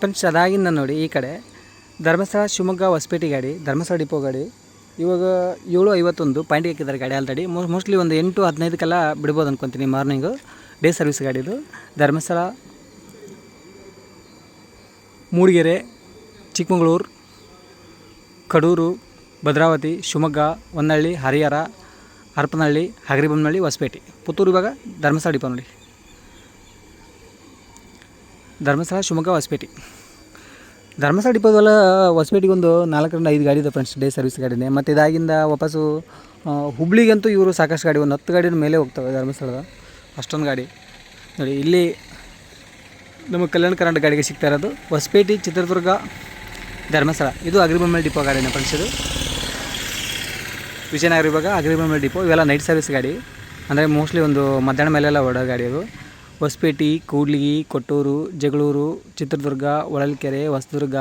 Friends ಅದಾಗಿಂದ ನೋಡಿ ಈ ಕಡೆ ಧರ್ಮಸ್ಥಳ ಶಿವಮೊಗ್ಗ ಹೊಸಪೇಟೆ ಗಾಡಿ, ಧರ್ಮಸ್ಥಳ ಡಿಪೋ ಗಾಡಿ ಇವಾಗ 7:51 ಪಾಯಿಂಟಿಗೆ ಹಾಕಿದ್ದಾರೆ ಗಾಡಿ ಆಲ್ರೆಡಿ. ಮೋಸ್ಟ್ಲಿ ಒಂದು 8:15ಕ್ಕೆಲ್ಲ ಬಿಡ್ಬೋದು ಅಂದ್ಕೊತೀನಿ. ಮಾರ್ನಿಂಗು ಡೇ ಸರ್ವಿಸ್ ಗಾಡಿದು. ಧರ್ಮಸ್ಥಳ, ಮೂಡಿಗೆರೆ, ಚಿಕ್ಕಮಗಳೂರು, ಕಡೂರು, ಭದ್ರಾವತಿ, ಶಿವಮೊಗ್ಗ, ಹೊನ್ನಳ್ಳಿ, ಹರಿಹರ, ಹರಪನಹಳ್ಳಿ, ಹಗರಿಬೊಮ್ಮನಹಳ್ಳಿ, ಹೊಸಪೇಟೆ, ಪುತ್ತೂರು ಇವಾಗ ಧರ್ಮಸ್ಥಳ ಡಿಪೋ ನೋಡಿ. ಧರ್ಮಸ್ಥಳ, ಶಿವಮೊಗ್ಗ, ಹೊಸಪೇಟೆ. ಧರ್ಮಸ್ಥಳ ಡಿಪೋದಲ್ಲ ಹೊಸಪೇಟೆಗೆ ಒಂದು 4ರಿಂದ 5 ಗಾಡಿ ಇದೆ ಫ್ರೆಂಡ್ಸ್, ಡೇ ಸರ್ವಿಸ್ ಗಾಡಿನೇ. ಮತ್ತು ಇದಾಗಿಂದ ವಾಪಸ್ಸು ಹುಬ್ಳಿಗಂತೂ ಇವರು ಸಾಕಷ್ಟು ಗಾಡಿ, ಒಂದು 10 ಗಾಡಿನ ಮೇಲೆ ಹೋಗ್ತವೆ ಧರ್ಮಸ್ಥಳದ, ಅಷ್ಟೊಂದು ಗಾಡಿ ನೋಡಿ. ಇಲ್ಲಿ ನಮ್ಮ ಕಲ್ಯಾಣ ಕರ್ನಾಟಕ ಗಾಡಿಗೆ ಸಿಗ್ತಾ ಇರೋದು ಹೊಸಪೇಟೆ, ಚಿತ್ರದುರ್ಗ, ಧರ್ಮಸ್ಥಳ. ಇದು ಹಗರಿಬೊಮ್ಮನಹಳ್ಳಿ ಡಿಪೋ ಗಾಡಿನ ಫ್ರೆಂಡ್ಸ್. ಇದು ವಿಜಯನಗರ ವಿಭಾಗ ಹಗರಿಬೊಮ್ಮನಹಳ್ಳಿ ಡಿಪೋ. ಇವೆಲ್ಲ ನೈಟ್ ಸರ್ವಿಸ್ ಗಾಡಿ, ಅಂದರೆ ಮೋಸ್ಟ್ಲಿ ಒಂದು ಮಧ್ಯಾಹ್ನ ಮೇಲೆಲ್ಲ ಓಡೋ ಗಾಡಿ ಅದು. ಹೊಸಪೇಟೆ, ಕೂಡ್ಲಿಗಿ, ಕೊಟ್ಟೂರು, ಜಗಳೂರು, ಚಿತ್ರದುರ್ಗ, ಹೊಳಲ್ಕೆರೆ, ಹೊಸದುರ್ಗ,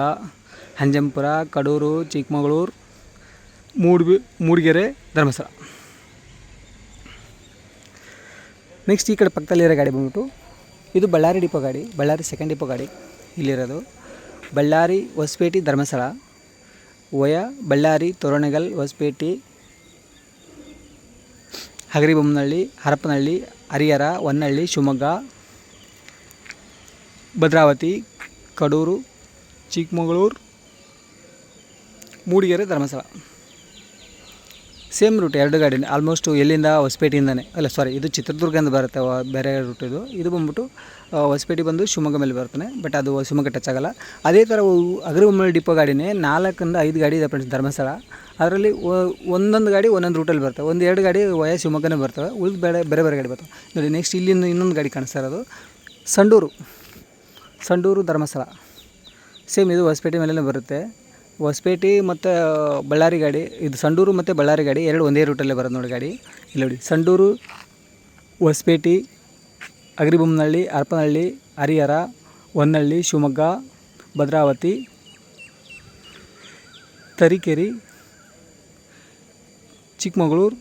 ಹಂಜಂಪುರ, ಕಡೂರು, ಚಿಕ್ಕಮಗಳೂರು, ಮೂಡಿಗೆರೆ, ಧರ್ಮಸ್ಥಳ. ನೆಕ್ಸ್ಟ್ ಈ ಕಡೆ ಪಕ್ಕದಲ್ಲಿರೋ ಗಾಡಿ ಬಂದ್ಬಿಟ್ಟು ಇದು ಬಳ್ಳಾರಿ ಡಿಪೋ ಗಾಡಿ, ಬಳ್ಳಾರಿ ಸೆಕೆಂಡ್ ಡಿಪೋ ಗಾಡಿ ಇಲ್ಲಿರೋದು. Bellary, Hosapete, Dharmasthala, via Bellary, Toranagal, Hosapete, Hagaribommanahalli, Harapanahalli, Harihar, Honnali, Shivamogga, Bhadravati, Kadur, Chikkamagaluru, Mudigere, Dharmasthala. Same route, 2 ಗಾಡಿ ಆಲ್ಮೋಸ್ಟ್. ಎಲ್ಲಿಂದ ಹೊಸಪೇಟೆಯಿಂದನೇ, ಅಲ್ಲ ಸಾರಿ, ಇದು ಚಿತ್ರದುರ್ಗದಿಂದ ಬರುತ್ತೆ, ಬೇರೆ ರೂಟ್ ಇದು. ಇದು ಬಂದ್ಬಿಟ್ಟು ಹೊಸಪೇಟೆ ಬಂದು ಶಿವಮೊಗ್ಗ ಮೇಲೆ ಬರ್ತಾನೆ, ಬಟ್ ಅದು ಶಿವಮೊಗ್ಗ ಟಚ್ ಆಗೋಲ್ಲ. ಅದೇ ಥರ ಹಗರಿಬೊಮ್ಮನಹಳ್ಳಿ ಡಿಪೋ ಗಾಡಿನೇ 4ರಿಂದ 5 ಗಾಡಿ ಇದೆ ಫ್ರೆಂಡ್ಸ್ ಧರ್ಮಸ್ಥಳ. ಅದರಲ್ಲಿ ಒಂದೊಂದು ಗಾಡಿ ಒಂದೊಂದು ರೂಟಲ್ಲಿ ಬರ್ತವೆ. 1-2 ಗಾಡಿ ವಯ ಶಿವಮೊಗ್ಗನೇ ಬರ್ತವೆ, ಉಳಿದು ಬೇರೆ ಬೇರೆ ಗಾಡಿ ಬರ್ತವೆ ನೋಡಿ. ನೆಕ್ಸ್ಟ್ ಇಲ್ಲಿಂದ ಇನ್ನೊಂದು ಗಾಡಿ ಕಾಣಿಸ್ತಾ ಇರೋದು ಸಂಡೂರು, ಧರ್ಮಸ್ಥಳ. ಸೇಮ್ ಇದು ಹೊಸಪೇಟೆ ಮೇಲೇ ಬರುತ್ತೆ. ಹೊಸಪೇಟೆ ಮತ್ತು ಬಳ್ಳಾರಿ ಗಾಡಿ, ಇದು ಸಂಡೂರು ಮತ್ತು ಬಳ್ಳಾರಿ ಗಾಡಿ 2 ಒಂದೇ ರೂಟಲ್ಲೇ ಬರೋದು ನೋಡಿ ಗಾಡಿ. ಇಲ್ಲಿ ನೋಡಿ, ಸಂಡೂರು, ಹೊಸಪೇಟೆ, ಹಗರಿಬೊಮ್ಮನಹಳ್ಳಿ, ಹರಪನಹಳ್ಳಿ, ಹರಿಹರ, ಹೊನ್ನಳ್ಳಿ, ಶಿವಮೊಗ್ಗ, ಭದ್ರಾವತಿ, ತರೀಕೆರೆ, ಚಿಕ್ಕಮಗಳೂರು,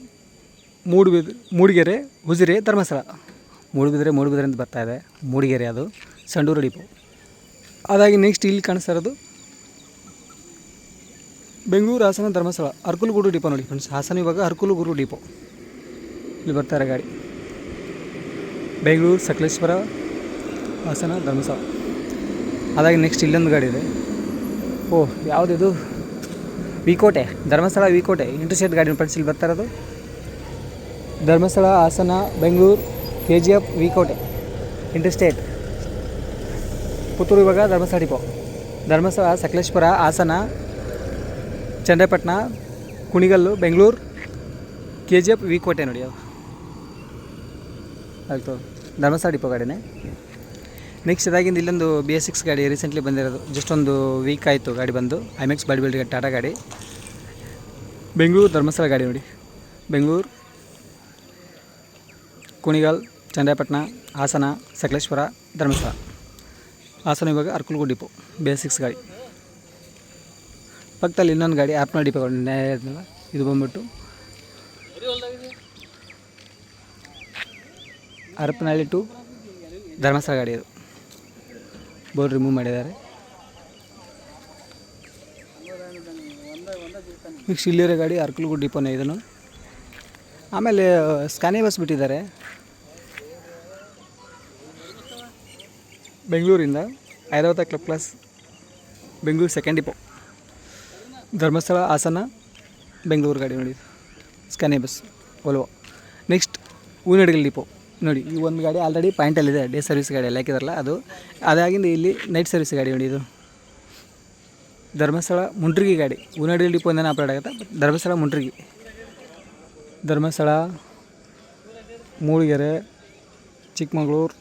ಮೂಡಿಗೆರೆ, ಉಜಿರೆ, ಧರ್ಮಸ್ಥಳ. ಮೂಡುಬಿದ್ರೆ ಅಂತ ಬರ್ತಾಯಿದೆ, ಮೂಡಿಗೆರೆ ಅದು ಸಂಡೂರು ಡಿಪೋ. ಅದಾಗಿ ನೆಕ್ಸ್ಟ್ ಇಲ್ಲಿ ಕಾಣಿಸ್ತಾ ಇರೋದು ಬೆಂಗಳೂರು, ಹಾಸನ, ಧರ್ಮಸ್ಥಳ, ಅರಕಲಗೂಡು ಡಿಪೋ ನೋಡಿ ಫ್ರೆಂಡ್ಸ್. ಹಾಸನ ಇವಾಗ ಅರಕಲಗೂಡು ಡಿಪೋ ಇಲ್ಲಿ ಬರ್ತಾರೆ ಗಾಡಿ. ಬೆಂಗಳೂರು, ಸಕಲೇಶ್ವರ, ಹಾಸನ, ಧರ್ಮಸ್ಥಳ. ಅದಾಗಿ ನೆಕ್ಸ್ಟ್ ಇಲ್ಲೊಂದು ಗಾಡಿ ಇದೆ. ಓಹ್, ಯಾವುದಿದು, ವಿಕೋಟೆ, ಧರ್ಮಸ್ಥಳ, ವಿಕೋಟೆ ಇಂಟರ್ಸ್ಟೇಟ್ ಗಾಡಿ ಫ್ರೆಂಡ್ಸ್. ಇಲ್ಲಿ ಬರ್ತಾ ಇರೋದು ಧರ್ಮಸ್ಥಳ, ಹಾಸನ, ಬೆಂಗಳೂರು, KGF, ವಿಕೋಟೆ ಇಂಟರ್ಸ್ಟೇಟ್. ಪುತ್ತೂರು ಇವಾಗ ಧರ್ಮಸ್ಥಳ ಡಿಪೋ. ಧರ್ಮಸ್ಥಳ, ಸಕಲೇಶ್ವರ, ಹಾಸನ, ಚನ್ನರಾಯಪಟ್ಟಣ, ಕುಣಿಗಲ್ಲು, ಬೆಂಗಳೂರು, KGF, ವಿಕೋಟೆ ನೋಡಿ. ಅದು ಆಯಿತು, ಧರ್ಮಸ್ಥಳ ಡಿಪೋ ಗಾಡಿನೇ. ನೆಕ್ಸ್ಟ್ ಇದಾಗಿಂದ ಇಲ್ಲೊಂದು BS6 ಗಾಡಿ ರೀಸೆಂಟ್ಲಿ ಬಂದಿರೋದು, ಜಸ್ಟ್ ಒಂದು ವೀಕ್ ಆಯಿತು ಗಾಡಿ ಬಂದು. IMAX ಬಾಡಿ ಬಿಲ್ಡ್ ಟಾಟಾ ಗಾಡಿ. ಬೆಂಗಳೂರು, ಧರ್ಮಸ್ಥಳ ಗಾಡಿ ನೋಡಿ. ಬೆಂಗಳೂರು, ಕುಣಿಗಲ್, ಚನ್ನರಾಯಪಟ್ಟಣ, ಹಾಸನ, ಸಕಲೇಶ್ವರ, ಧರ್ಮಸ್ಥಳ. ಹಾಸನ ಇವಾಗ ಅರಕಲಗೂಡು ಡಿಪೋ, BS6 ಗಾಡಿ. ಪಕ್ಕದಲ್ಲಿ ಇನ್ನೊಂದು ಗಾಡಿ ಹರಪನಹಳ್ಳಿ ಡಿಪೋ ಗಾಡಿ, ಇದು ಬಂದ್ಬಿಟ್ಟು ಹರಪನಹಳ್ಳಿ ಟು ಧರ್ಮಸ್ಥಳ ಗಾಡಿ. ಇದು ಬೋರ್ಡ್ ರಿಮೂವ್ ಮಾಡಿದ್ದಾರೆ. ನೆಕ್ಸ್ಟ್ ಇಲ್ಲಿರೋ ಗಾಡಿ ಅರಕಲಗೂಡು ಡಿಪೋನೇ ಇದನ್ನು. ಆಮೇಲೆ ಸ್ಕ್ಯಾನಿ ಬಸ್ ಬಿಟ್ಟಿದ್ದಾರೆ ಬೆಂಗಳೂರಿಂದ, Airavat club class, Bengaluru second depot. Dharmasthala, Hassan, Bengaluru ಗಾಡಿ ನೋಡಿ, Scania bus Volvo. Next Hoovinahadagali depot ನೋಡಿ. ಈ ಒಂದು ಗಾಡಿ ಆಲ್ರೆಡಿ ಪಾಯಿಂಟಲ್ಲಿದೆ, ಡೇ ಸರ್ವಿಸ್ ಗಾಡಿ ಎಲ್ಲ ಹಾಕಿದಾರಲ್ಲ ಅದು. ಅದಾಗಿಂದ ಇಲ್ಲಿ ನೈಟ್ ಸರ್ವಿಸ್ ಗಾಡಿ ನೋಡಿ. ಇದು ಧರ್ಮಸ್ಥಳ, ಮುಂಡ್ರಿಗಿ ಗಾಡಿ. ಹೂವಿನಹಡಗಲಿ ಡಿಪೋಯಿಂದನೇ ಆಪರೇಟ್ ಆಗುತ್ತೆ, ಬಟ್ ಧರ್ಮಸ್ಥಳ, ಮುಂಡ್ರಿಗಿ. ಧರ್ಮಸ್ಥಳ, ಮೂಡಿಗೆರೆ, ಚಿಕ್ಕಮಗಳೂರು,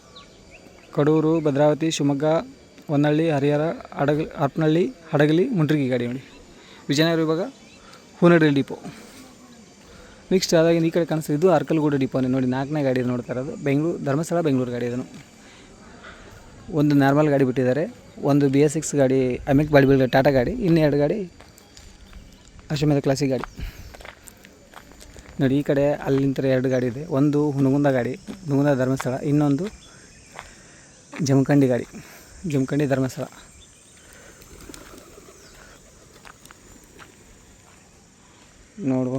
ಕಡೂರು, ಭದ್ರಾವತಿ, ಶಿವಮೊಗ್ಗ, ಹೊನ್ನಳ್ಳಿ, ಹರಿಹರ, ಹರಪನಹಳ್ಳಿ, ಹಡಗಲಿ, ಮುಂಡ್ರಿಗಿ ಗಾಡಿ ನೋಡಿ. ವಿಜಯನಗರ ವಿಭಾಗ ಹೂವಿನಹಡಗಲಿ ಡಿಪೋ. ನೆಕ್ಸ್ಟ್ ಅದಾಗಿ ಈ ಕಡೆ ಕಾಣಿಸ್ತಾ ಇದು ಅರಕಲಗೂಡು ಡಿಪೋನೇ ನೋಡಿ. 4ನೇ ಗಾಡಿ ನೋಡ್ತಾ ಇರೋದು. ಬೆಂಗಳೂರು, ಧರ್ಮಸ್ಥಳ, ಬೆಂಗಳೂರು ಗಾಡಿ. ಇದನ್ನು ಒಂದು ನಾರ್ಮಲ್ ಗಾಡಿ ಬಿಟ್ಟಿದ್ದಾರೆ, ಒಂದು BS6 ಗಾಡಿ, IMAX ಬಾಡಿ ಬಿಲ್ಡ್ ಟಾಟಾ ಗಾಡಿ, ಇನ್ನೂ 2 ಗಾಡಿ ಅಶ್ವಮೇಧ ಕ್ಲಾಸಿಕ್ ಗಾಡಿ ನೋಡಿ. ಈ ಕಡೆ ಅಲ್ಲಿಂದ 2 ಗಾಡಿ ಇದೆ. ಒಂದು ಹುನಗುಂದ ಗಾಡಿ, ಹುನಗುಂದ ಧರ್ಮಸ್ಥಳ, ಇನ್ನೊಂದು ಜಮಖಂಡಿ ಗಾಡಿ, ಜಮಖಂಡಿ ಧರ್ಮಸ್ಥಳ. ನೋಡುವ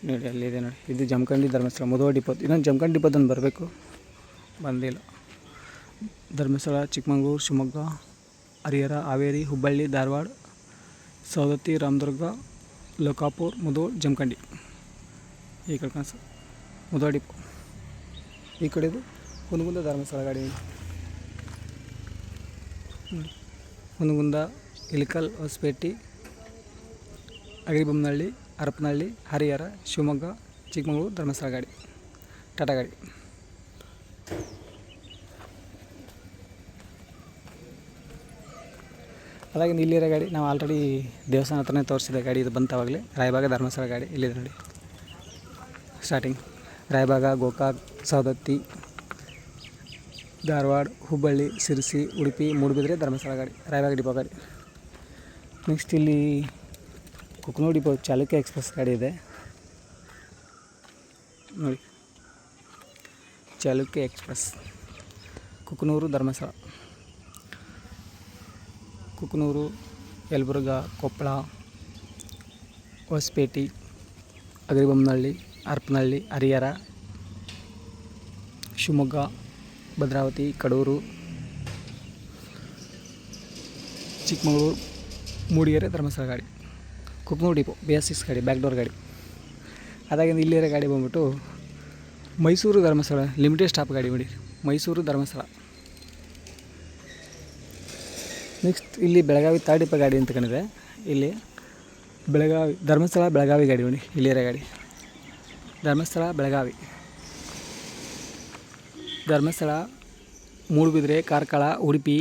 ನೋಡಿ ಅಲ್ಲಿದೆ ನೋಡಿ, ಇದು ಜಮಖಂಡಿ ಧರ್ಮಸ್ಥಳ ಮುಧೋಳ ಡಿಪೋ. ಇನ್ನೊಂದು ಜಮಖಂಡಿ ಡಿಪೋದೊಂದು ಬರಬೇಕು, ಬಂದಿಲ್ಲ. ಧರ್ಮಸ್ಥಳ, ಚಿಕ್ಕಮಗಳೂರು, ಶಿವಮೊಗ್ಗ, ಹರಿಹರ, ಹಾವೇರಿ, ಹುಬ್ಬಳ್ಳಿ, ಧಾರವಾಡ, ಸವದತ್ತಿ, ರಾಮದುರ್ಗ, ಲೋಕಾಪುರ್, ಮುಧೋಳ, ಜಮಖಂಡಿ. ಈ ಕಡೆ ಕಾಣಿಸ ಮುಧೋಳ ಡಿಪೋ. ಈ ಕಡೆದು ಹುನಗುಂದ ಧರ್ಮಸ್ಥಳ ಗಾಡಿ. ಹುನಗುಂದ, ಇಳಕಲ್, ಹೊಸಪೇಟೆ, ಅಗರಿಬೊಮ್ಮನಹಳ್ಳಿ, ಹರಪನಹಳ್ಳಿ, ಹರಿಹರ, ಶಿವಮೊಗ್ಗ, ಚಿಕ್ಕಮಗಳೂರು ಧರ್ಮಸ್ಥಳ ಗಾಡಿ, ಟಾಟಾ ಗಾಡಿ. ಅದಾಗಿ ಇಲ್ಲಿರೋ ಗಾಡಿ ನಾವು ಆಲ್ರೆಡಿ ದೇವಸ್ಥಾನ ಹತ್ರನೇ ತೋರಿಸಿದ ಗಾಡಿ. ಇದು ಬಂತವಾಗಲೇ ರಾಯಬಾಗ ಧರ್ಮಸ್ಥಳ ಗಾಡಿ ಇಲ್ಲಿದೆ ನೋಡಿ. ಸ್ಟಾರ್ಟಿಂಗ್ ರಾಯಬಾಗ, ಗೋಕಾಕ್, ಸವದತ್ತಿ, ಧಾರವಾಡ, ಹುಬ್ಬಳ್ಳಿ, ಶಿರಸಿ, ಉಡುಪಿ, ಮೂಡುಬಿದ್ರೆ ಧರ್ಮಸ್ಥಳ ಗಾಡಿ, ರಾಯಬಾಗ ಡಿಪೋ ಗಾಡಿ. ನೆಕ್ಸ್ಟ್ ಇಲ್ಲಿ ಕುಕ್ನೂರು ಡಿಪೋ ಚಾಲುಕ್ಯ ಎಕ್ಸ್ಪ್ರೆಸ್ ಗಾಡಿ ಇದೆ ನೋಡಿ. ಚಾಲುಕ್ಯ ಎಕ್ಸ್ಪ್ರೆಸ್ ಕುಕ್ನೂರು ಧರ್ಮಸ್ಥಳ, ಕುಕ್ನೂರು, ಯಲಬುರ್ಗಾ, ಕೊಪ್ಪಳ, ಹೊಸಪೇಟೆ, ಅಗರಿಬೊಮ್ಮನಹಳ್ಳಿ, ಹರಪನಹಳ್ಳಿ, ಹರಿಹರ, ಶಿವಮೊಗ್ಗ, ಭದ್ರಾವತಿ, ಕಡೂರು, ಚಿಕ್ಕಮಗಳೂರು, ಮೂಡಿಗೆರೆ ಧರ್ಮಸ್ಥಳ ಗಾಡಿ. ಕುಕ್ನೂರು ಡಿಪೋ BS6 ಗಾಡಿ, ಬ್ಯಾಕ್ ಡೋರ್ ಗಾಡಿ. ಅದಾಗಿಂದ ಇಲ್ಲಿರೋ ಗಾಡಿ ಬಂದ್ಬಿಟ್ಟು ಮೈಸೂರು ಧರ್ಮಸ್ಥಳ ಲಿಮಿಟೆಡ್ ಸ್ಟಾಪ್ ಗಾಡಿ ನೋಡಿ, ಮೈಸೂರು ಧರ್ಮಸ್ಥಳ. ನೆಕ್ಸ್ಟ್ ಇಲ್ಲಿ ಬೆಳಗಾವಿ ಥರ್ಡ್ ಡಿಪೋ ಗಾಡಿ ಅಂತ ಕಂಡಿದೆ. ಇಲ್ಲಿ ಬೆಳಗಾವಿ ಧರ್ಮಸ್ಥಳ ಬೆಳಗಾವಿ ಗಾಡಿ ನೋಡಿ, ಇಲ್ಲಿರೋ ಗಾಡಿ ಧರ್ಮಸ್ಥಳ ಬೆಳಗಾವಿ. ಧರ್ಮಸ್ಥಳ, ಮೂಡುಬಿದ್ರೆ, ಕಾರ್ಕಳ, ಉಡುಪಿ,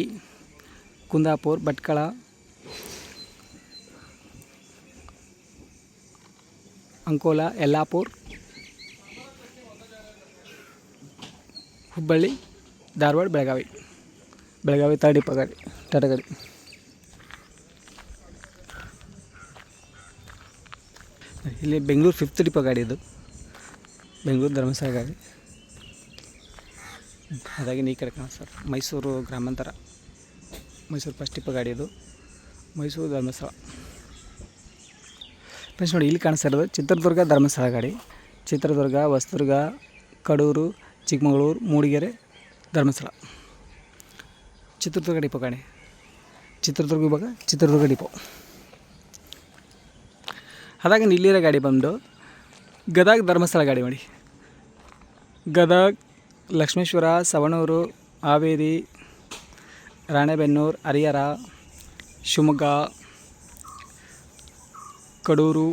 ಕುಂದಾಪುರ, ಭಟ್ಕಳ, ಅಂಕೋಲಾ, ಯಲ್ಲಾಪುರ, ಹುಬ್ಬಳ್ಳಿ, ಧಾರವಾಡ, ಬೆಳಗಾವಿ. ಬೆಳಗಾವಿ ಥರ್ಡ್ ಡಿಪೋ ಗಾಡಿ, ಟಾಟಾ ಗಾಡಿ. ಇಲ್ಲಿ ಬೆಂಗಳೂರು ಫಿಫ್ತ್ ಡಿಪೋ ಗಾಡಿ, ಇದು ಬೆಂಗಳೂರು ಧರ್ಮಸ್ಥಳ ಗಾಡಿ. ಅದಾಗಿ ಈ ಕಡೆ ಕಾಣಿಸ್ತಾರೆ ಮೈಸೂರು ಗ್ರಾಮಾಂತರ, ಮೈಸೂರು ಫಸ್ಟ್ ಡಿಪೋ ಗಾಡಿ, ಇದು ಮೈಸೂರು ಧರ್ಮಸ್ಥಳ. ಫ್ರೆಂಡ್ಸ್ ನೋಡಿ, ಇಲ್ಲಿ ಕಾಣಿಸ್ತಾ ಇರೋದು ಚಿತ್ರದುರ್ಗ ಧರ್ಮಸ್ಥಳ ಗಾಡಿ. ಚಿತ್ರದುರ್ಗ, ಹೊಸದುರ್ಗ, ಕಡೂರು, ಚಿಕ್ಕಮಗಳೂರು, ಮೂಡಿಗೆರೆ ಧರ್ಮಸ್ಥಳ. ಚಿತ್ರದುರ್ಗ ಡಿಪೋ ಗಾಡಿ, ಚಿತ್ರದುರ್ಗ ವಿಭಾಗ ಚಿತ್ರದುರ್ಗ ಡಿಪೋ. ಅದಾಗಿ ಇಲ್ಲಿರೋ ಗಾಡಿ ಬಂದು ಗದಗ ಧರ್ಮಸ್ಥಳ ಗಾಡಿ ನೋಡಿ. ಗದಗ, ಲಕ್ಷ್ಮೇಶ್ವರ, ಸವಣೂರು, ಹಾವೇರಿ, ರಾಣೆಬೆನ್ನೂರು, ಹರಿಹರ, ಶಿವಮೊಗ್ಗ, ಕಡೂರು,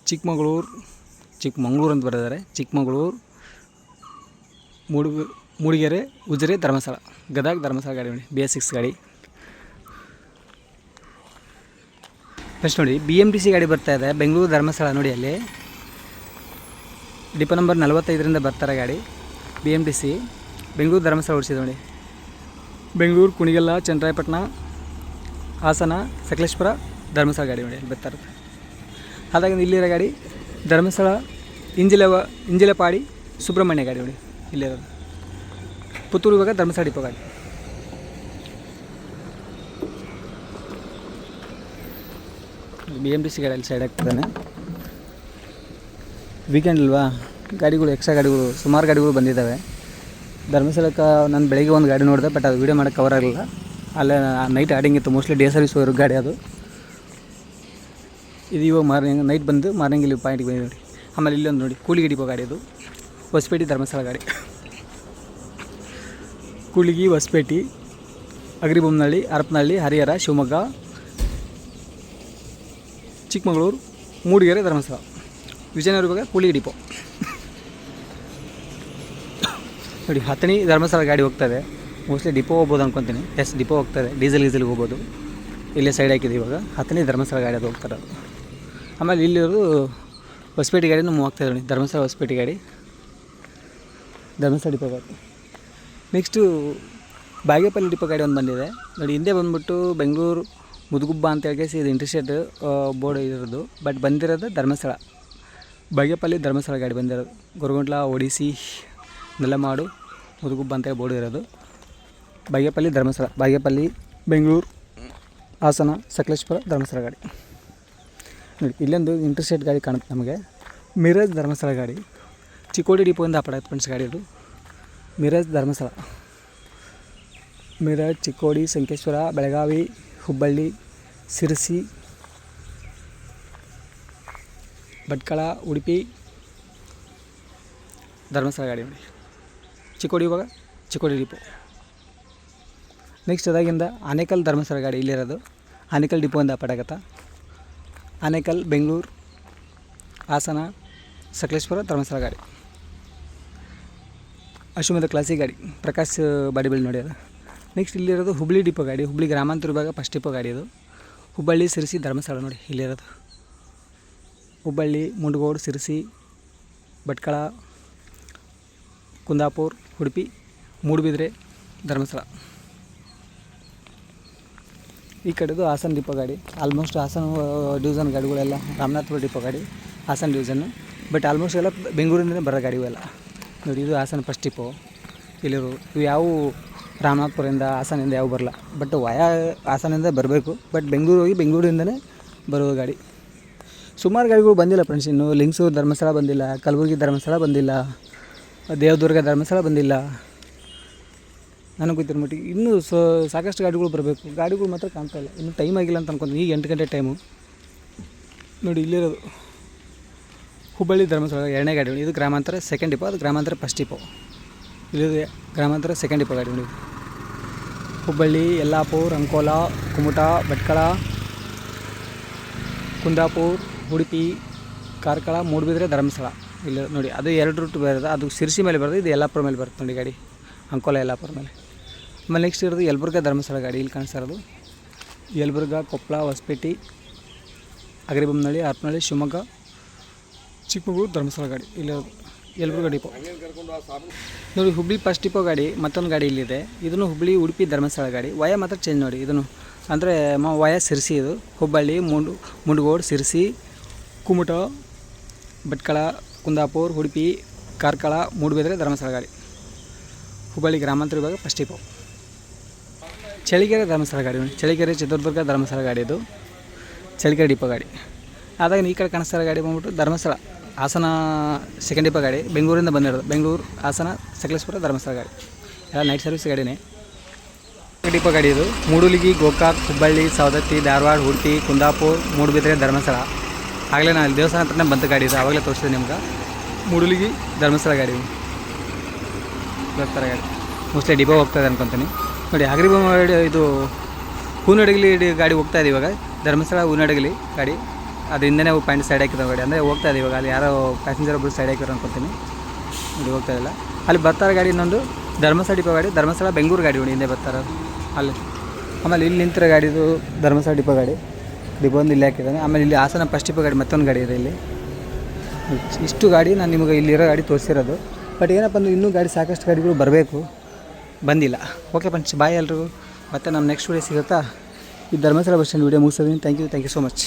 ಚಿಕ್ಕಮಗಳೂರು ಅಂತ ಬರೆದಿದ್ದಾರೆ, ಚಿಕ್ಕಮಗಳೂರು, ಮೂಡಿಗೆರೆ, ಉಜಿರೆ ಧರ್ಮಸ್ಥಳ. ಗದಗ ಧರ್ಮಸ್ಥಳ ಗಾಡಿ ನೋಡಿ, BS6 ಗಾಡಿ. ಫಸ್ಟ್ ನೋಡಿ BMTC ಗಾಡಿ ಬರ್ತಾಯಿದೆ ಬೆಂಗಳೂರು ಧರ್ಮಸ್ಥಳ ನೋಡಿ. ಅಲ್ಲಿ ಡಿಪೋ ನಂಬರ್ 45ರಿಂದ ಬರ್ತಾರೆ ಗಾಡಿ. BMTC ಬೆಂಗಳೂರು ಧರ್ಮಸ್ಥಳ ಓಡಿಸಿದೆ ನೋಡಿ. ಬೆಂಗಳೂರು, ಕುಣಿಗಲ್ಲ, ಚನ್ನರಾಯಪಟ್ಟಣ, ಹಾಸನ, ಸಕಲೇಶ್ಪುರ ಧರ್ಮಸ್ಥಳ ಗಾಡಿ ನೋಡಿ ಅಲ್ಲಿ ಬರ್ತಾರೆ. ಅದಾಗಿಂದ ಇಲ್ಲಿರೋ ಗಾಡಿ ಧರ್ಮಸ್ಥಳ ಇಂಜಿಲಪಾಡಿ ಸುಬ್ರಹ್ಮಣ್ಯ ಗಾಡಿ ನೋಡಿ ಇಲ್ಲಿರೋದು. ಪುತ್ತೂರು ಇವಾಗ ಧರ್ಮಸ್ಥಳ ಡಿಪೋ ಗಾಡಿ. BMTC ಗಾಡಿ ಅಲ್ಲಿ ಸೈಡ್ ಆಗ್ತದೆ. ವೀಕೆಂಡ್ ಅಲ್ವಾ, ಗಾಡಿಗಳು ಎಕ್ಸ್ಟ್ರಾ ಗಾಡಿಗಳು ಸುಮಾರು ಗಾಡಿಗಳು ಬಂದಿದ್ದಾವೆ. ಧರ್ಮಸ್ಥಳಕ್ಕೆ ನಾನು ಬೆಳಗ್ಗೆ ಒಂದು ಗಾಡಿ ನೋಡಿದೆ, ಬಟ್ ಅದು ವೀಡಿಯೋ ಮಾಡೋಕ್ಕೆ ಕವರ್ ಆಗಲಿಲ್ಲ. ಅಲ್ಲೇ ನೈಟ್ ಆಡಿಂಗ್ ಇತ್ತು, ಮೋಸ್ಟ್ಲಿ ಡೇ ಸರ್ವಿಸ್ ಹೋಗಿರೋ ಗಾಡಿ ಅದು. ಇದು ಇವಾಗ ಮಾರ್ನಿಂಗ್ ನೈಟ್ ಬಂದು ಮಾರ್ನಿಂಗ್ ಇಲ್ಲಿ ಪಾಯಿಂಟಿಗೆ ಬಂದಿದೆ ನೋಡಿ. ಆಮೇಲೆ ಇಲ್ಲೊಂದು ನೋಡಿ ಕೂಲಿಗಿ ಡಿಪೋ ಗಾಡಿ, ಇದು ಹೊಸಪೇಟೆ ಧರ್ಮಸ್ಥಳ ಗಾಡಿ. ಕೂಲಿಗಿ, ಹೊಸಪೇಟೆ, ಅಗರಿಬೊಮ್ಮನಹಳ್ಳಿ, ಹರಪನಹಳ್ಳಿ, ಹರಿಹರ, ಶಿವಮೊಗ್ಗ, ಚಿಕ್ಕಮಗಳೂರು, ಮೂಡಿಗೆರೆ ಧರ್ಮಸ್ಥಳ. ವಿಜಯನಗರ ಇವಾಗ ಕೂಲಿಗಿ ಡಿಪೋ ನೋಡಿ. ಹತ್ತನೇ ಧರ್ಮಸ್ಥಳ ಗಾಡಿ ಹೋಗ್ತದೆ, ಮೋಸ್ಟ್ಲಿ ಡಿಪೋ ಹೋಗ್ಬೋದು ಅಂದ್ಕೊತೀನಿ. ಎಸ್, ಡಿಪೋ ಹೋಗ್ತದೆ, ಡೀಸೆಲ್ಗೆ ಹೋಗ್ಬೋದು. ಇಲ್ಲೇ ಸೈಡ್ ಹಾಕಿದೆ ಇವಾಗ ಹತ್ತನೇ ಧರ್ಮಸ್ಥಳ ಗಾಡಿ ಅದು ಹೋಗ್ತಾರೆ. ಆಮೇಲೆ ಇಲ್ಲಿರೋದು ಹೊಸಪೇಟೆ ಗಾಡಿನೂ ಹೋಗ್ತಾಯಿದೆ ನೋಡಿ, ಧರ್ಮಸ್ಥಳ ಹೊಸಪೇಟೆ ಗಾಡಿ, ಧರ್ಮಸ್ಥಳ ಡಿಪೋ ಗಾಡಿ. ನೆಕ್ಸ್ಟು ಬಾಗೇಪಲ್ಲಿ ಡಿಪೋ ಗಾಡಿ ಒಂದು ಬಂದಿದೆ ನೋಡಿ. ಹಿಂದೆ ಬಂದುಬಿಟ್ಟು ಬೆಂಗಳೂರು ಮುದುಗುಬ್ಬ ಅಂತೇಳಿ ಇದು ಇಂಟರ್ಸ್ಟೇಟ್ ಬೋರ್ಡ್ ಇರೋದು, ಬಟ್ ಬಂದಿರೋದು ಧರ್ಮಸ್ಥಳ. ಬಾಗೇಪಲ್ಲಿ ಧರ್ಮಸ್ಥಳ ಗಾಡಿ ಬಂದಿರೋದು. ಗೊರಗುಂಟ್ಲ, ಒಡಿಸಿ, ನೆಲಮಾಡು, ಮುದುಗುಬ್ಬ ಅಂತೇಳಿ ಬೋರ್ಡ್ ಇರೋದು. ಬಾಗೇಪಲ್ಲಿ ಧರ್ಮಸ್ಥಳ, ಬಾಗೇಪಲ್ಲಿ ಬೆಂಗಳೂರು ಹಾಸನ ಸಕಲೇಶ್ಪುರ ಧರ್ಮಸ್ಥಳ ಗಾಡಿ. ನೋಡಿ ಇಲ್ಲೊಂದು ಇಂಟರ್ಸ್ಟೇಟ್ ಗಾಡಿ ಕಾಣುತ್ತೆ ನಮಗೆ. ಮಿರಜ್ ಧರ್ಮಸ್ಥಳ ಗಾಡಿ, ಚಿಕ್ಕೋಡಿ ಡಿಪೋಯಿಂದ ಅಪಡಾಯ್ತು ಫ್ರೆಂಡ್ಸ್ ಗಾಡಿ ಇದು. ಮಿರಜ್ ಧರ್ಮಸ್ಥಳ, ಮಿರಜ್, ಚಿಕ್ಕೋಡಿ, ಸಂಕೇಶ್ವರ, ಬೆಳಗಾವಿ, ಹುಬ್ಬಳ್ಳಿ, ಸಿರಸಿ, ಭಟ್ಕಳ, ಉಡುಪಿ, ಧರ್ಮಸ್ಥಳ ಗಾಡಿ ನೋಡಿ. ಚಿಕ್ಕೋಡಿ ಇವಾಗ ಚಿಕ್ಕೋಡಿ ಡಿಪೋ. ನೆಕ್ಸ್ಟ್ ಅದಾಗಿಂದ ಆನೇಕಲ್ ಧರ್ಮಸ್ಥಳ ಗಾಡಿ ಇಲ್ಲಿರೋದು. ಆನೇಕಲ್ ಡಿಪೋಯಿಂದ ಅಪಡಾಗತ್ತ. ಆನೇಕಲ್, ಬೆಂಗಳೂರು, ಹಾಸನ, ಸಕಲೇಶ್ಪುರ ಧರ್ಮಸ್ಥಳ ಗಾಡಿ. ಅಶ್ವಮೇಧ ಕ್ಲಾಸಿಕ್ ಗಾಡಿ, ಪ್ರಕಾಶ್ ಬಾಡಿ ಬಿಲ್ಡ್ ನೋಡಿ ಅದು. ನೆಕ್ಸ್ಟ್ ಇಲ್ಲಿರೋದು ಹುಬ್ಬಳ್ಳಿ ಡಿಪೋ ಗಾಡಿ. ಹುಬ್ಬಳ್ಳಿ ಗ್ರಾಮಾಂತರ ವಿಭಾಗ ಫಸ್ಟ್ ಡಿಪೋ ಗಾಡಿ ಇದು. ಹುಬ್ಬಳ್ಳಿ, ಸಿರಸಿ, ಧರ್ಮಸ್ಥಳ ನೋಡಿ ಇಲ್ಲಿರೋದು. ಹುಬ್ಬಳ್ಳಿ, ಮುಂಡಗೋಡು, ಸಿರಸಿ, ಭಟ್ಕಳ, ಕುಂದಾಪುರ, ಉಡುಪಿ, ಮೂಡುಬಿದ್ರೆ, ಧರ್ಮಸ್ಥಳ. ಈ ಕಡೆದು ಹಾಸನ ಡಿಪೋ ಗಾಡಿ. ಆಲ್ಮೋಸ್ಟ್ ಹಾಸನ ಡಿವಿಷನ್ ಗಾಡಿಗಳೆಲ್ಲ ರಾಮನಾಥಪುರ ಡಿಪೋ ಗಾಡಿ, ಹಾಸನ ಡಿವಿಷನ್ನು. ಬಟ್ ಆಲ್ಮೋಸ್ಟ್ ಎಲ್ಲ ಬೆಂಗಳೂರಿಂದಲೇ ಬರೋ ಗಾಡಿವೆಲ್ಲ ನೋಡಿ. ಇದು ಹಾಸನ ಫಸ್ಟ್ ಡಿಪೋ ಇಲ್ಲಿರು. ಇವು ಯಾವ ರಾಮನಾಥಪುರದಿಂದ ಹಾಸನಿಂದ ಯಾವ ಬರಲ್ಲ, ಬಟ್ ವಯಾ ಹಾಸನಿಂದ ಬರಬೇಕು. ಬಟ್ ಬೆಂಗಳೂರು ಹೋಗಿ ಬೆಂಗಳೂರಿಂದಲೇ ಬರುವ ಗಾಡಿ. ಸುಮಾರು ಗಾಡಿಗಳು ಬಂದಿಲ್ಲ ಫ್ರೆಂಡ್ಸ್. ಇನ್ನು ಲಿಂಗ್ಸೂರು ಧರ್ಮಸ್ಥಳ ಬಂದಿಲ್ಲ, ಕಲಬುರಗಿ ಧರ್ಮಸ್ಥಳ ಬಂದಿಲ್ಲ, ದೇವದುರ್ಗ ಧರ್ಮಸ್ಥಳ ಬಂದಿಲ್ಲ. ನನಗೆ ಗೊತ್ತಿರೋ ಮಟ್ಟಿಗೆ ಇನ್ನೂ ಸಾಕಷ್ಟು ಗಾಡಿಗಳು ಬರಬೇಕು. ಗಾಡಿಗಳು ಮಾತ್ರ ಕಾಣ್ತಾ ಇಲ್ಲ. ಇನ್ನೂ ಟೈಮ್ ಆಗಿಲ್ಲ ಅಂತ ಅನ್ಕೊತೀನಿ. ಈಗ 8 ಗಂಟೆ ಟೈಮು ನೋಡಿ. ಇಲ್ಲಿರೋದು ಹುಬ್ಬಳ್ಳಿ ಧರ್ಮಸ್ಥಳ ಎರಡನೇ ಗಾಡಿ. ಇದು ಗ್ರಾಮಾಂತರ ಸೆಕೆಂಡ್ ಡಿಪೋ, ಅದು ಗ್ರಾಮಾಂತರ ಫಸ್ಟ್ ಡಿಪೋ. ಇಲ್ಲಿದೆ ಗ್ರಾಮಾಂತರ ಸೆಕೆಂಡ್ ಡಿಪೋ ಗಾಡಿ ನೋಡಿ. ಹುಬ್ಬಳ್ಳಿ, ಯಲ್ಲಾಪುರ, ಅಂಕೋಲಾ, ಕುಮಟಾ, ಭಟ್ಕಳ, ಕುಂದಾಪುರ, ಉಡುಪಿ, ಕಾರ್ಕಳ, ಮೂಡುಬಿದ್ರೆ, ಧರ್ಮಸ್ಥಳ ಇಲ್ಲಿ ನೋಡಿ. ಅದು 2 ರೂಟ್ ಬರೋದು. ಅದು ಸಿರ್ಸಿ ಮೇಲೆ ಬರೋದು, ಇದು ಯಲ್ಲಾಪುರ ಮೇಲೆ ಬರುತ್ತೆ ನೋಡಿ ಗಾಡಿ. ಅಂಕೋಲಾ, ಯಲ್ಲಾಪುರ ಮೇಲೆ. ಆಮೇಲೆ ನೆಕ್ಸ್ಟ್ ಇರೋದು ಯಲಬುರ್ಗಾ ಧರ್ಮಸ್ಥಳ ಗಾಡಿ. ಇಲ್ಲಿ ಕಾಣಿಸ್ತಾ ಇರೋದು ಯಲಬುರ್ಗಾ, ಕೊಪ್ಪಳ, ಹೊಸಪೇಟೆ, ಅಗರಿಬೊಮ್ಮನಹಳ್ಳಿ, ಹರಪನಹಳ್ಳಿ, ಶಿವಮೊಗ್ಗ, ಚಿಕ್ಕಮಗಳೂರು ಧರ್ಮಸ್ಥಳ ಗಾಡಿ. ಇಲ್ಲಿರೋದು ಯಲಬುರ್ಗಾ ಡಿಪೋ ನೋಡಿ. ಹುಬ್ಬಳ್ಳಿ ಫಸ್ಟ್ ಡಿಪೋ ಗಾಡಿ. ಮತ್ತೊಂದು ಗಾಡಿ ಇಲ್ಲಿದೆ. ಇದನ್ನು ಹುಬ್ಬಳ್ಳಿ, ಉಡುಪಿ, ಧರ್ಮಸ್ಥಳ ಗಾಡಿ. ವಯ ಮಾತ್ರ ಚೇಂಜ್ ನೋಡಿ. ಇದನ್ನು ಅಂದರೆ ವಯ ಸಿರ್ಸಿ. ಇದು ಹುಬ್ಬಳ್ಳಿ, ಮುಂಡಗೋಡು, ಸಿರ್ಸಿ, ಕುಮಟಾ, ಭಟ್ಕಳ, ಕುಂದಾಪುರ, ಉಡುಪಿ, ಕಾರ್ಕಳ, ಮೂಡುಬಿದ್ರೆ, ಧರ್ಮಸ್ಥಳ ಗಾಡಿ. ಹುಬ್ಬಳ್ಳಿ ಗ್ರಾಮಾಂತರ ವಿಭಾಗ ಫಸ್ಟ್ ಡಿಪೋ. ಚಳಿಕೆರೆ ಧರ್ಮಸ್ಥಳ ಗಾಡಿ ನೋಡಿ. ಚಳಿಕೆರೆ, ಚಿತ್ರದುರ್ಗ, ಧರ್ಮಸ್ಥಳ ಗಾಡಿ. ಇದು ಚಳಿಕೆರೆ ಡಿಪೋ ಗಾಡಿ. ಆದಾಗ ಈ ಕಡೆ ಕಾಣಿಸ್ತಾ ಗಾಡಿ ಬಂದ್ಬಿಟ್ಟು ಧರ್ಮಸ್ಥಳ ಹಾಸನ ಸೆಕೆಂಡ್ ಡಿಪೋ ಗಾಡಿ. ಬೆಂಗಳೂರಿಂದ ಬಂದಿರೋದು. ಬೆಂಗಳೂರು, ಹಾಸನ, ಸಕಲೇಶ್ಪುರ, ಧರ್ಮಸ್ಥಳ ಗಾಡಿ. ಎಲ್ಲ ನೈಟ್ ಸರ್ವಿಸ್ ಗಾಡಿನೇ. ಡಿಪೋ ಗಾಡಿ ಇದು. ಮೂಡುಲಿಗಿ, ಗೋಕಾಕ್, ಹುಬ್ಬಳ್ಳಿ, ಸವದತ್ತಿ, ಧಾರವಾಡ, ಉಡುಪಿ, ಕುಂದಾಪುರ, ಮೂಡುಬಿದ್ರೆ, ಧರ್ಮಸ್ಥಳ. ಆಗಲೇ ನಾನು ಅಲ್ಲಿ ದೇವಸ್ಥಾನ ಹತ್ರನೇ ಬಂತು ಗಾಡಿ ಇದು. ಆವಾಗಲೇ ತೋರಿಸಿದೆ ನಿಮ್ಗೆ. ಮೂಡುಲಿಗಿ, ಧರ್ಮಸ್ಥಳ ಗಾಡಿ ಬರ್ತಾರೆ ಗಾಡಿ. ಮೋಸ್ಟ್ಲಿ ಡಿಪೋ ಹೋಗ್ತಾಯಿದೆ ಅನ್ಕೊತೀನಿ ನೋಡಿ. ಅಗರಿಬೊಮ್ಮ ಇದು ಹೂನಡಗಲಿ ಗಾಡಿ ಹೋಗ್ತಾ ಇದೆ ಇವಾಗ. ಧರ್ಮಸ್ಥಳ ಹೂನಡಗಲಿ ಗಾಡಿ. ಅದರಿಂದನೇ ಪಾಯಿಂಟ್ ಸೈಡ್ ಹಾಕಿದ ಗಾಡಿ. ಅಂದರೆ ಹೋಗ್ತಾ ಇದೆ ಇವಾಗ. ಅಲ್ಲಿ ಯಾರೋ ಪ್ಯಾಸೆಂಜರ್ ಒಬ್ಬರು ಸೈಡ್ ಹಾಕಿರೋ ಅನ್ಕೊತೀನಿ ನೋಡಿ. ಹೋಗ್ತಾ ಇಲ್ಲ. ಅಲ್ಲಿ ಬರ್ತಾರೆ ಗಾಡಿ. ಇನ್ನೊಂದು ಧರ್ಮಸ್ಥಳ ಡಿಪೋ ಗಾಡಿ. ಧರ್ಮಸ್ಥಳ ಬೆಂಗಳೂರು ಗಾಡಿ ನೋಡಿ ಹಿಂದೆ ಬರ್ತಾರೆ ಅಲ್ಲಿ. ಆಮೇಲೆ ಇಲ್ಲಿ ನಿಂತಿರೋ ಗಾಡಿ ಇದು ಧರ್ಮಸ್ಥಳ ಡಿಪೋ ಗಾಡಿ. ಡಿಪೋ ಒಂದು ಇಲ್ಲಿ ಹಾಕಿದ್ದಾನೆ. ಆಮೇಲೆ ಇಲ್ಲಿ ಹಾಸನ ಫಸ್ಟ್ ಡಿಪೋ ಗಾಡಿ ಮತ್ತೊಂದು ಗಾಡಿ ಇದೆ ಇಲ್ಲಿ. ಇಷ್ಟು ಗಾಡಿ ನಾನು ನಿಮಗೆ ಇಲ್ಲಿರೋ ಗಾಡಿ ತೋರಿಸಿರೋದು. ಬಟ್ ಏನಪ್ಪ ಅಂದ್ರೆ ಇನ್ನೂ ಗಾಡಿ ಸಾಕಷ್ಟು ಗಾಡಿಗಳು ಬರಬೇಕು, ಬಂದಿಲ್ಲ. ಓಕೆ ಫ್ರೆಂಡ್ಸ್, ಬಾಯ್ ಎಲ್ರಿಗೂ. ಮತ್ತು ನಮ್ಮ ನೆಕ್ಸ್ಟ್ ವೀಡಿಯೋ ಸಿಗುತ್ತಾ. ಈ ಧರ್ಮಸ್ಥಳ ಬಸ್ ಸ್ಟ್ಯಾಂಡ್ ವೀಡಿಯೋ ಮುಗಿಸೋದೀನಿ. Thank you so much.